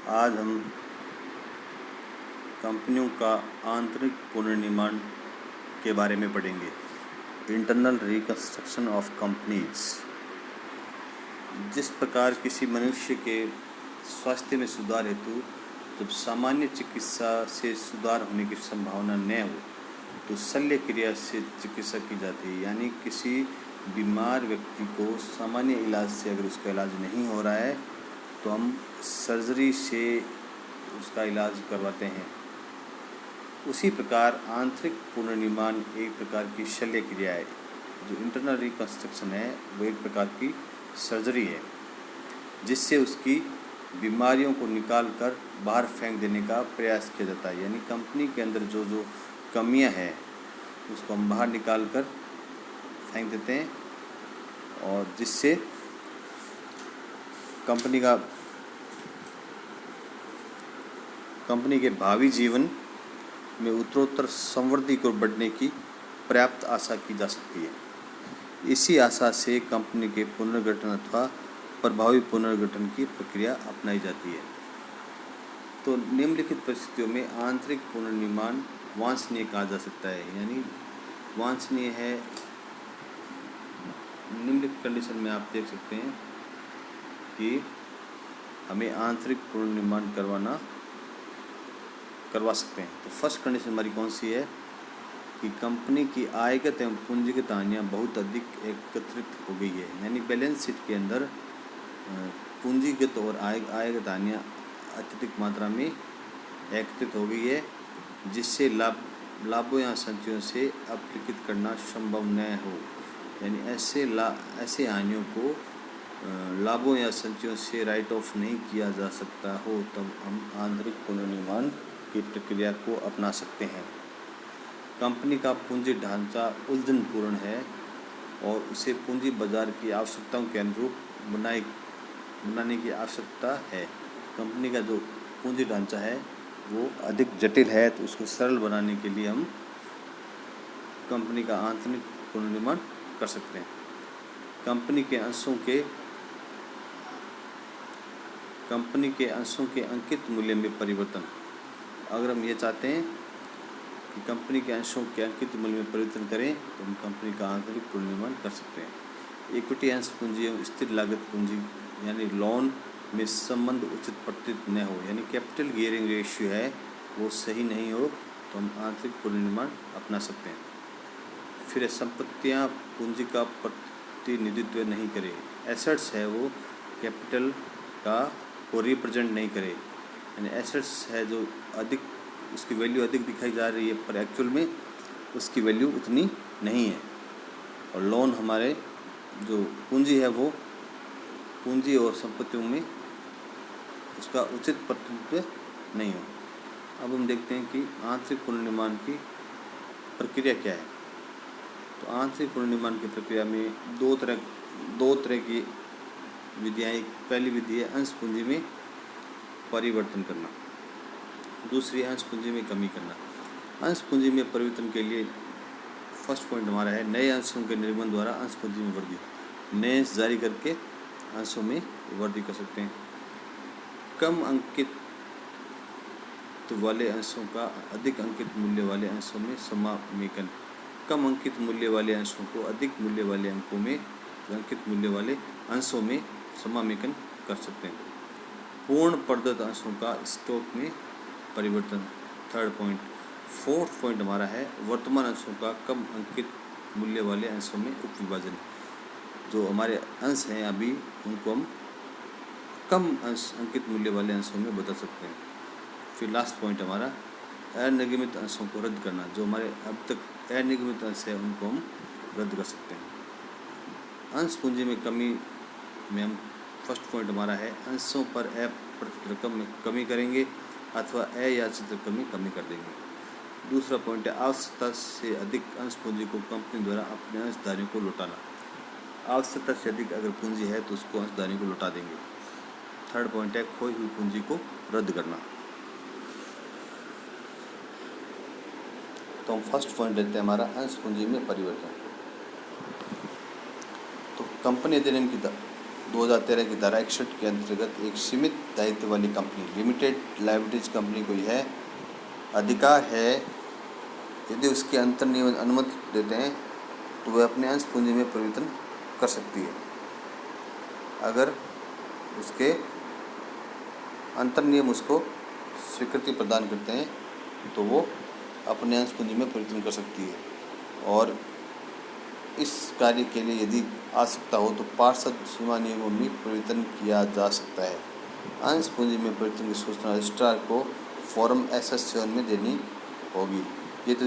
आज हम कंपनियों का आंतरिक पुनर्निर्माण के बारे में पढ़ेंगे। Internal reconstruction of companies. जिस प्रकार किसी मनुष्य के स्वास्थ्य में सुधार हेतु जब सामान्य चिकित्सा से सुधार होने की संभावना न हो तो शल्य क्रिया से चिकित्सा की जाती है। यानी किसी बीमार व्यक्ति को सामान्य इलाज से अगर उसका इलाज नहीं हो रहा है तो हम सर्जरी से उसका इलाज करवाते हैं। उसी प्रकार आंतरिक पुनर्निर्माण एक प्रकार की शल्य क्रिया है। जो इंटरनल रिकंस्ट्रक्शन है वो एक प्रकार की सर्जरी है जिससे उसकी बीमारियों को निकाल कर बाहर फेंक देने का प्रयास किया जाता है। यानी कंपनी के अंदर जो जो कमियां हैं उसको हम बाहर निकाल कर फेंक देते हैं और जिससे कंपनी के भावी जीवन में उत्तरोत्तर समृद्धि को बढ़ने की पर्याप्त आशा की जा सकती है। इसी आशा से कंपनी के पुनर्गठन अथवा प्रभावी पुनर्गठन की प्रक्रिया अपनाई जाती है। तो निम्नलिखित परिस्थितियों में आंतरिक पुनर्निर्माण वांछनीय कहा जा सकता है। यानी वांछनीय है, निम्नलिखित कंडीशन में आप देख सकते हैं कि हमें आंतरिक पुनर्निर्माण करवा सकते हैं। तो फर्स्ट कंडीशन हमारी कौन सी है कि कंपनी की आयगत एवं पूंजीगत हानियाँ बहुत अधिक एकत्रित हो गई है। यानी बैलेंस शीट के अंदर पूंजीगत और आयगत हानियाँ अत्यधिक मात्रा में एकत्रित हो गई है जिससे लाभों या संचयों से अपलिखित करना संभव न हो। यानी ऐसे हानियों को लाभों या संचयों से राइट ऑफ नहीं किया जा सकता हो तब हम आंतरिक पुनर्निर्माण की प्रक्रिया को अपना सकते हैं। कंपनी का पूंजी ढांचा उलझनपूर्ण है और उसे पूंजी बाजार की आवश्यकताओं के अनुरूप बनाने की आवश्यकता है। कंपनी का जो पूंजी ढांचा है वो अधिक जटिल है तो उसको सरल बनाने के लिए हम कंपनी का आंतरिक पुनर्निर्माण कर सकते हैं। कंपनी के अंशों के अंकित मूल्य में परिवर्तन। अगर हम ये चाहते हैं कि कंपनी के अंशों के अंकित मूल्य में परिवर्तन करें तो हम कंपनी का आंतरिक पुनर्निर्माण कर सकते हैं। इक्विटी अंश पूंजी एवं स्थिर लागत पूंजी यानी लोन में संबंध उचित प्रतीत न हो, यानी कैपिटल गियरिंग रेशियो है वो सही नहीं हो तो हम आंतरिक पुनर्निर्माण अपना सकते हैं। फिर संपत्तियां पूंजी का प्रतिनिधित्व नहीं करें। एसेट्स है वो कैपिटल को रिप्रेजेंट नहीं करे। यानी एसेट्स है जो अधिक उसकी वैल्यू अधिक दिखाई जा रही है पर एक्चुअल में उसकी वैल्यू उतनी नहीं है। और लोन हमारे जो पूंजी है वो पूंजी और संपत्तियों में उसका उचित प्रतिनिधित्व नहीं हो। अब हम देखते हैं कि आंतरिक पुनर्निर्माण की प्रक्रिया क्या है। तो आंतरिक पुनर्निर्माण की प्रक्रिया में दो तरह की विधियाँ। पहली विधि है अंश पूंजी में परिवर्तन करना, दूसरी अंश पूंजी में कमी करना। अंश पूंजी में परिवर्तन के लिए फर्स्ट पॉइंट हमारा है नए अंशों के निर्माण द्वारा अंश पूंजी में वृद्धि। नए अंश जारी करके अंशों में वृद्धि कर सकते हैं। कम अंकित वाले अंशों का अधिक अंकित मूल्य वाले अंशों में समामेकन। कम अंकित मूल्य वाले अंशों को अधिक मूल्य वाले अंकित मूल्य वाले अंशों में समामेकन कर सकते हैं। पूर्ण प्रदत्त अंशों का स्टॉक में परिवर्तन, थर्ड पॉइंट। फोर्थ पॉइंट हमारा है वर्तमान अंशों का कम अंकित मूल्य वाले अंशों में उपविभाजन। जो हमारे अंश हैं अभी उनको हम कम अंकित मूल्य वाले अंशों में बदल सकते हैं। फिर लास्ट पॉइंट हमारा अनिगमित अंशों को रद्द करना। जो हमारे अब तक अनिगमित अंश है उनको हम रद्द कर सकते हैं। अंश पूंजी में कमी में हम फर्स्ट पॉइंट हमारा है अंशों पर अप्रत्याशित रकम में कमी करेंगे अथवा अयाचित रकम में कमी कर देंगे। दूसरा पॉइंट है आवश्यकता से अधिक अंश पूंजी को कंपनी द्वारा अपने अंशधारियों को लौटाना। आवश्यकता से अधिक अगर पूंजी है तो उसको अंशधारियों को लौटा देंगे। थर्ड पॉइंट है खोई हुई पूंजी को रद्द करना। तो हम फर्स्ट पॉइंट लेते हैं हमारा अंश पूंजी में परिवर्तन। तो कंपनी अधिनियम की 2013 की धारा 61 के अंतर्गत एक सीमित दायित्व वाली कंपनी लिमिटेड लायबिलिटीज कंपनी को यह अधिकार है, यदि उसके अंतर्नियम अनुमति देते हैं तो वह अपने अंश पूंजी में परिवर्तन कर सकती है। अगर उसके अंतर्नियम उसको स्वीकृति प्रदान करते हैं तो वो अपने अंश पूंजी में परिवर्तन कर सकती है। और इस कार्य के लिए यदि आवश्यकता हो तो पार्षद सीमा नियमों में परिवर्तन किया जा सकता है। अंश पूंजी में परिवर्तन की सूचना रजिस्ट्रार को फॉर्म SS7 में देनी होगी। ये तो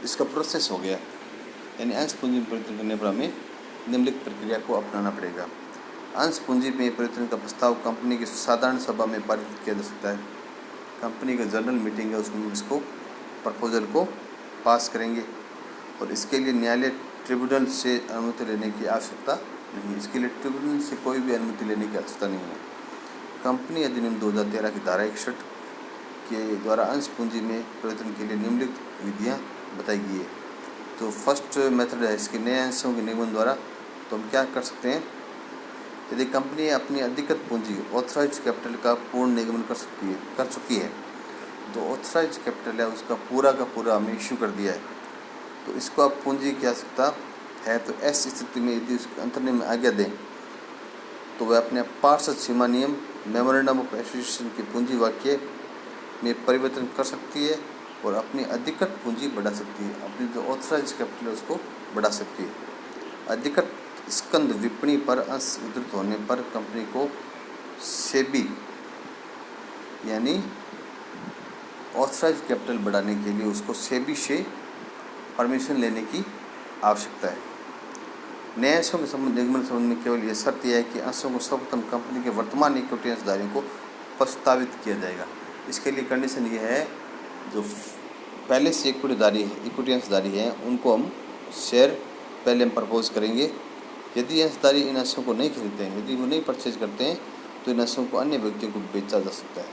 इसका प्रोसेस हो गया, यानी अंश पूंजी में परिवर्तन करने पर हमें निम्नलिखित प्रक्रिया को अपनाना पड़ेगा। अंश पूंजी में परिवर्तन का प्रस्ताव कंपनी की साधारण सभा में पारित किया जा सकता है। कंपनी का जनरल मीटिंग है, उसमें इसको प्रपोजल को पास करेंगे और इसके लिए न्यायालय ट्रिब्यूनल से अनुमति लेने की आवश्यकता नहीं है। इसके लिए ट्रिब्यूनल से कोई भी अनुमति लेने की आवश्यकता नहीं है। कंपनी अधिनियम 2013 की धारा 61 के द्वारा अंश पूंजी में परिवर्तन के लिए निम्नलिखित विधियाँ बताई गई है। तो फर्स्ट मेथड है इसके नए अंशों के निगमन द्वारा। तो हम क्या कर सकते हैं, यदि कंपनी अपनी अधिकृत पूंजी ऑथराइज कैपिटल का पूर्ण निगमन कर चुकी है, तो ऑथराइज कैपिटल है उसका पूरा का पूरा हमें इश्यू कर दिया है, तो इसको अब पूंजी की आवश्यकता है। तो ऐसी स्थिति में यदि उसके अंतर्नियम में आज्ञा दें तो वह अपने पार्षद सीमा नियम मेमोरेंडम ऑफ एसोसिएशन की पूंजी वाक्य में परिवर्तन कर सकती है और अपनी अधिकृत पूंजी बढ़ा सकती है। अपनी जो ऑथराइज कैपिटल है उसको बढ़ा सकती है। अधिकृत स्कंद विपणी पर अंश वितरित होने पर कंपनी को सेबी यानी ऑथराइज कैपिटल बढ़ाने के लिए उसको सेबी से परमिशन लेने की आवश्यकता है। नए अंशों के निगमन संबंध में केवल यह शर्त यह है कि अंशों को सर्वप्रथम कंपनी के वर्तमान इक्विटी अंशधारियों को प्रस्तावित किया जाएगा। इसके लिए कंडीशन ये है, जो पहले से इक्विटी अंशधारी हैं उनको हम शेयर पहले हम प्रपोज करेंगे। यदि अंशधारी इन अंशों को नहीं खरीदते हैं, यदि वो नहीं परचेज करते हैं, तो इन अंशों को अन्य व्यक्तियों को बेचा जा सकता है।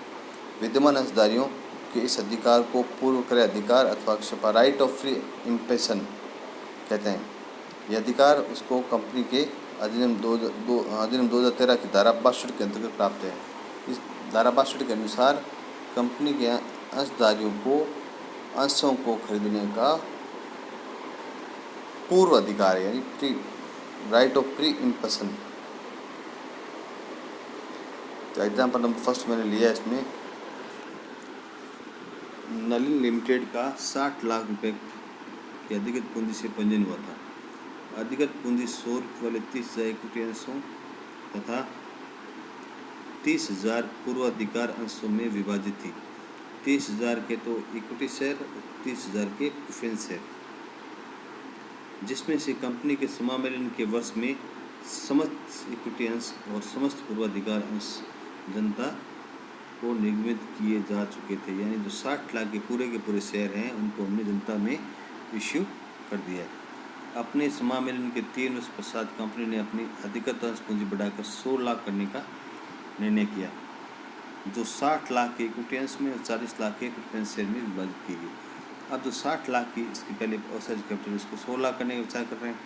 विद्यमान अंशधारियों के इस अधिकार को पूर्व क्रय अधिकार अथवा क्षमा राइट ऑफ फ्री इम्प्रेशन कहते हैं। यह अधिकार उसको कंपनी के अधिनियम 2013 की धारा 62 के अंतर्गत प्राप्त है। इस धारा 62 के अनुसार कंपनी के अंशधारियों को अंशों को खरीदने का पूर्व अधिकार है, यानी राइट ऑफ प्री इम्प्रेशन। तो एग्जाम्पल नंबर फर्स्ट मैंने लिया, इसमें नलिन लिमिटेड का 60 लाख रुपए की अधिकृत पूंजी से पंजीयन हुआ था। अधिकृत पूंजी 100 रुपये वाले 30,000 इक्विटी अंशों तथा 30,000 पूर्वाधिकार अंशों में विभाजित थी। 30,000 के तो इक्विटी शेयर, 30,000 के प्रेफरेंस शेयर, जिसमें से कंपनी के समामेलन के वर्ष में समस्त इक्विटी अंश और समस्त पूर्वाधिकार अंश जनता को निगमित किए जा चुके थे। यानी जो 60 लाख के पूरे शेयर हैं उनको हमने जनता में इश्यू कर दिया है। अपने समामेलन के 3 वर्ष पश्चात कंपनी ने अपनी अधिकृत अंश पूंजी बढ़ाकर 100 लाख करने का निर्णय किया, जो 60 लाख के इक्विटी अंश में और 40 लाख के प्रेफरेंस शेयर में विभाजित की गई। अब जो 60 लाख की इसके पहले ऑथराइज कैपिटल इसको 100 लाख करने का विचार कर रहे हैं।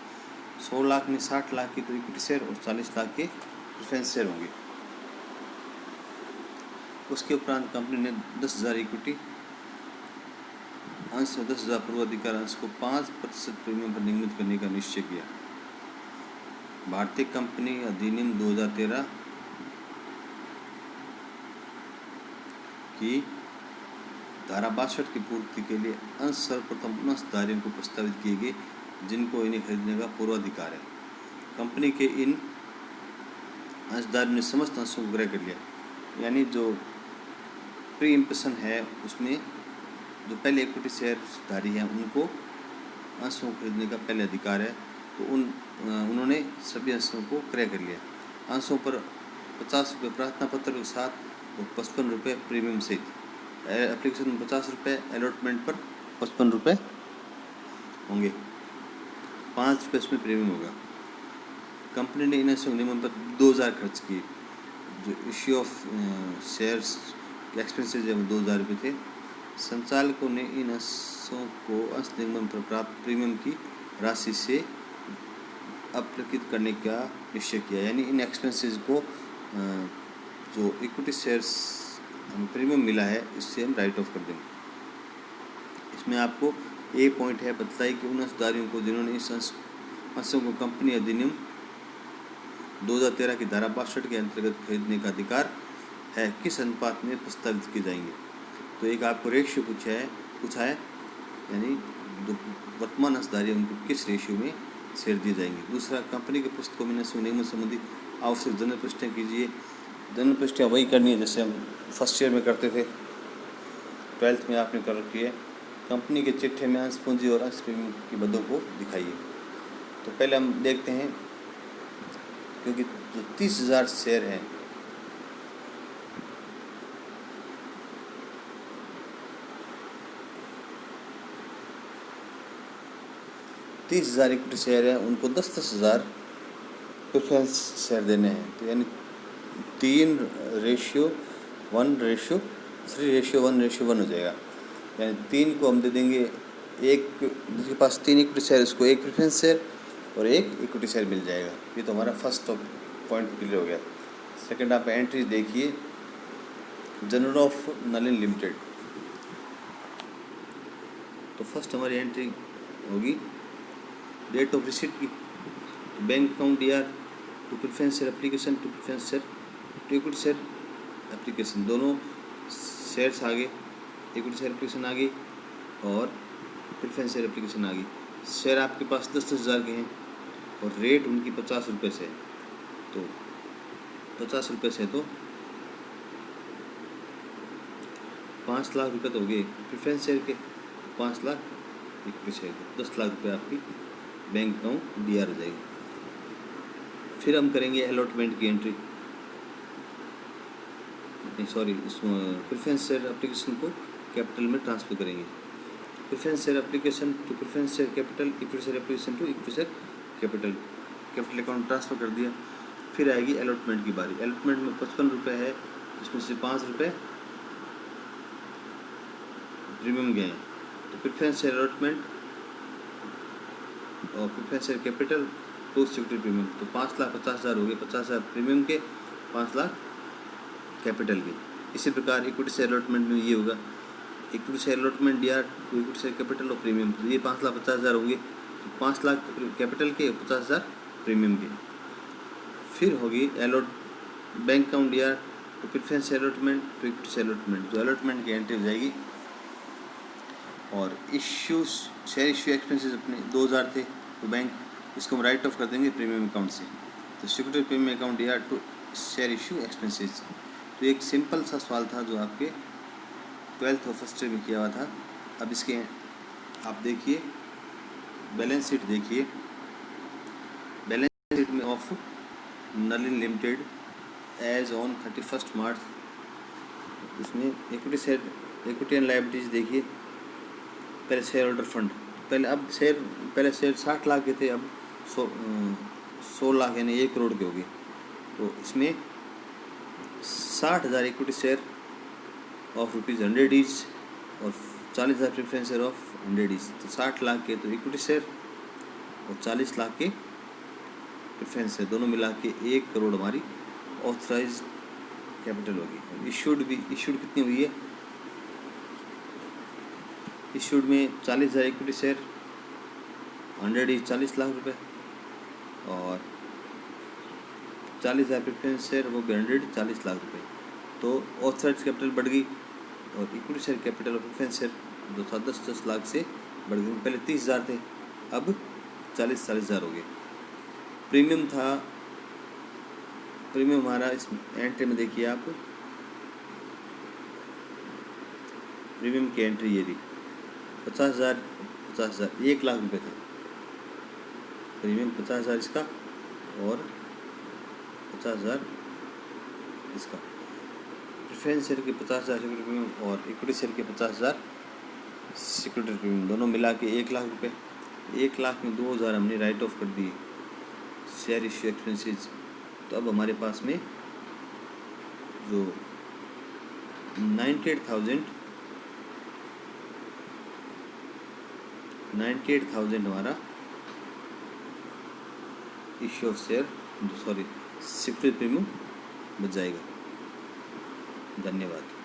100 लाख में 60 लाख की तो इक्विटी शेयर और 40 लाख के प्रेफरेंस शेयर होंगे। उसके उपरांत कंपनी ने 10,000 इक्विटी अंश और 10,000 पूर्वाधिकार अंश को 5% प्रीमियम पर निगमित करने का निश्चय किया। भारतीय कंपनी अधिनियम 2013 की धारा 62 की पूर्ति के लिए अंश सर्वप्रथम अंशधारियों को प्रस्तावित किए गए जिनको इन्हें खरीदने का पूर्वाधिकार है। कंपनी के इन अंशधारियों ने समस्त अंशों को ग्रह कर लिया, यानी जो प्री इम्प्रेशन है उसमें जो पहले इक्विटी शेयरधारी हैं उनको अंशों को खरीदने का पहले अधिकार है, तो उन्होंने सभी अंशों को क्रय कर लिया। अंशों पर 50 रुपये प्रार्थना पत्र के साथ और 55 रुपये प्रीमियम सहित, एप्लीकेशन में 50 रुपये, अलॉटमेंट पर 55 रुपये होंगे, 5 रुपये इसमें प्रीमियम होगा। कंपनी ने इन अंशों के निगमन पर 2,000 खर्च किए। जो इश्यू ऑफ शेयर्स के एक्सपेंसेज है वो 2,000 रुपये थे। संचालकों ने इन अंशों को अंश निगमन पर प्राप्त प्रीमियम की राशि से अपलिखित करने का निश्चय किया, यानी इन एक्सपेंसेस को जो इक्विटी शेयर्स हम प्रीमियम मिला है इससे हम राइट ऑफ कर देंगे। इसमें आपको ए पॉइंट है बताइए कि उन हिस्सेदारियों को जिन्होंने इस अंशों को कंपनी अधिनियम 2013 की धारा 62 के अंतर्गत खरीदने का अधिकार है किस अनुपात में प्रस्तावित किए जाएंगे। तो एक आपको रेशियो पूछा है यानी जो वर्तमान हिस्सेदारी उनको किस रेशियो में शेयर दिए जाएंगे। दूसरा, कंपनी के पुस्तकों में निगमन संबंधी आवश्यक जनरल प्रश्न कीजिए। जनरल प्रश्न वही करनी है जैसे हम फर्स्ट ईयर में करते थे, 12th में आपने कर रखी है। कंपनी के चिट्ठे में अंश पूंजी और अंश प्रीमियम की मदों को दिखाइए। तो पहले हम देखते हैं, क्योंकि जो 30,000 शेयर हैं इक्विटी शेयर है, उनको 10,000 प्रेफरेंस शेयर देने हैं। तो यानी 3:1:3:1 हो जाएगा। यानी 3 को हम दे देंगे, एक जिसके पास 3 इक्विटी शेयर उसको 1 प्रेफरेंस शेयर और 1 इक्विटी शेयर मिल जाएगा। ये तो हमारा फर्स्ट पॉइंट क्लियर हो गया। सेकंड आप एंट्री देखिए, जनरल ऑफ नलिन लिमिटेड। तो फर्स्ट हमारी एंट्री होगी डेट ऑफ रिसीट की, bank account DR, to preference share application, to preference share, to equity share application, दोनों शेयर्स आ गए, इक्विटी शेयर एप्लीकेशन आ गई और प्रेफरेंस शेयर एप्लीकेशन आ गई। शेयर आपके पास 10,000 के हैं और रेट उनकी 50 रुपये से है। तो 50 रुपये से तो 5 लाख रुपये तो हो गए प्रेफरेंस शेयर के, 5 लाख इक्विटी शेयर के, 10 लाख रुपये आपकी बैंक अकाउंट DR हो जाएगी। फिर हम करेंगे अलॉटमेंट की एंट्री, इस प्रेफरेंस शेयर एप्लीकेशन को कैपिटल में ट्रांसफ़र करेंगे। Preference share application to preference share capital, equity share application to equity share capital account transfer कर दिया। फिर आएगी अलॉटमेंट की बारी। अलॉटमेंट में 55 रुपये है, जिसमें से 5 रुपये प्रीमियम गए हैं। तो प्रेफरेंस शेयर अलॉटमेंट और preference share capital to security premium, तो 5,50,000 हो गए, 50,000 प्रीमियम के, 5 लाख कैपिटल के। इसी प्रकार इक्विटी शेयर अलॉटमेंट में ये होगा, equity share allotment DR to equity share capital और प्रीमियम, तो ये 5,50,000 होंगे, तो 5 लाख कैपिटल के, 50,000 प्रीमियम के। फिर होगी bank account DR to preference share allotment to equity share allotment, जो अलॉटमेंट की एंट्री हो जाएगी। और शेयर इश्यू एक्सपेंसेस अपने 2,000 थे, तो बैंक इसको हम राइट ऑफ कर देंगे प्रीमियम अकाउंट से। तो security premium account DR to share issue expenses. तो एक सिंपल सा सवाल था जो आपके 12th और फर्स्ट ईयर में किया हुआ था। अब इसके आप देखिए बैलेंस शीट देखिए, बैलेंस शीट में of Nalin limited as on 31 March, इसमें इक्विटी एंड लायबिलिटीज देखिए। पहले शेयर होल्डर फंड, पहले शेयर 60 लाख के थे, अब 100 लाख यानी 1 करोड़ के हो गए। तो इसमें 60,000 इक्विटी शेयर ऑफ ₹100 ईच और 40,000 प्रेफरेंस शेयर ऑफ 100 ईच। तो 60 लाख के तो इक्विटी शेयर और 40 लाख के प्रेफरेंस शेयर, दोनों मिला के 1 करोड़ हमारी ऑथराइज कैपिटल होगी। इशूड कितनी हुई है, इशूड में 40,000 इक्विटी शेयर, 100 ईच 40 लाख रुपए और 40,000 प्रेफरेंस शेयर, वो भी 100 40 लाख रुपए। तो ऑथराइज कैपिटल बढ़ गई और इक्विटी शेयर कैपिटल और प्रेफरेंस शेयर जो था 10-10 लाख से बढ़ गई। पहले 30,000 थे, अब 40,000 हो गए। प्रीमियम था, प्रीमियम हमारा इस एंट्री में देखिए आप, प्रीमियम की एंट्री ये थी 50,000 1 लाख रुपये था प्रीमियम, 50,000 इसका और 50,000 इसका। प्रेफरेंस शेयर के 50,000 सिक्योरिटी प्रीमियम और इक्विटी शेयर के 50,000 सिक्योरिटी प्रीमियम, दोनों मिला के 1 लाख रुपये। 1 लाख में 2,000 हमने राइट ऑफ कर दिए शेयर इश्यू एक्सपेंसेस। तो अब हमारे पास में जो 98,000 हमारा issue of share sorry shifted premium बच जाएगा। धन्यवाद।